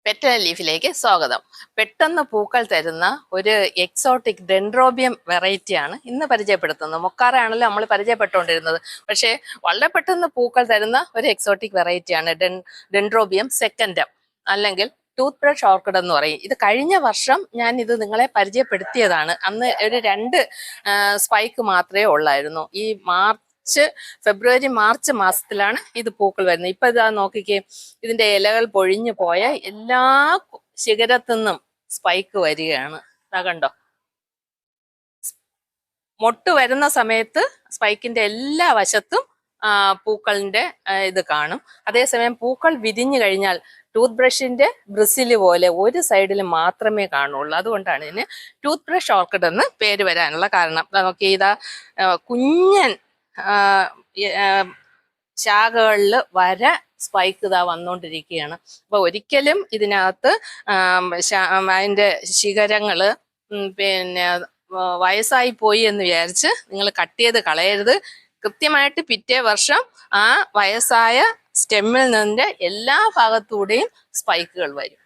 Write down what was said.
Petal ലീഫിലേക്ക് സ്വാഗതം. പെട്ടെന്ന് പൂക്കൾ തരുന്ന ഒരു എക്സോട്ടിക് ഡെൻഡ്രോബിയം വെറൈറ്റിയാണ് ഇന്ന് പരിചയപ്പെടുത്തുന്നത്. മൊക്കാറയാണല്ലോ നമ്മൾ പരിചയപ്പെട്ടുകൊണ്ടിരുന്നത്. പക്ഷേ വളരെ പെട്ടെന്ന് പൂക്കൾ തരുന്ന ഒരു എക്സോട്ടിക് വെറൈറ്റിയാണ് ഡെൻഡ്രോബിയം സെക്കൻഡം, അല്ലെങ്കിൽ ടൂത്ത് ബ്രഷ് ഓർക്കിഡ് എന്ന് പറയും. ഇത് കഴിഞ്ഞ വർഷം ഞാൻ ഇത് നിങ്ങളെ പരിചയപ്പെടുത്തിയതാണ്. അന്ന് ഒരു 2 സ്പൈക്ക് മാത്രമേ ഉള്ളായിരുന്നു. ഈ ഫെബ്രുവരി മാർച്ച് മാസത്തിലാണ് ഇത് പൂക്കൾ വരുന്നത്. ഇപ്പൊ ഇതാ നോക്കിക്കേ, ഇതിന്റെ ഇലകൾ പൊഴിഞ്ഞു പോയ എല്ലാ ശിഖരത്തു നിന്നും സ്പൈക്ക് വരികയാണ്. ഇതാ കണ്ടോ, മൊട്ട് വരുന്ന സമയത്ത് സ്പൈക്കിന്റെ എല്ലാ വശത്തും പൂക്കളിന്റെ ഇത് കാണും. അതേസമയം പൂക്കൾ വിരിഞ്ഞു കഴിഞ്ഞാൽ ടൂത്ത് ബ്രഷിന്റെ ബ്രിസില് പോലെ ഒരു സൈഡിൽ മാത്രമേ കാണുള്ളൂ. അതുകൊണ്ടാണ് ഇതിന് ടൂത്ത് ബ്രഷ് ഓർക്കിഡ് എന്ന് പേര് വരാനുള്ള കാരണം. നോക്കി, ഇതാ കുഞ്ഞൻ ശാഖകളിൽ സ്പൈക്ക് ഇതാ വന്നുകൊണ്ടിരിക്കുകയാണ്. അപ്പൊ ഒരിക്കലും ഇതിനകത്ത് അതിന്റെ ശിഖരങ്ങള് പിന്നെ വയസ്സായി പോയി എന്ന് വിചാരിച്ച് നിങ്ങൾ കട്ട് ചെയ്ത് കളയരുത്. കൃത്യമായിട്ട് പിറ്റേ വർഷം ആ വയസ്സായ സ്റ്റെമ്മിൽ നിന്നിന്റെ എല്ലാ ഭാഗത്തൂടെയും സ്പൈക്കുകൾ വരും.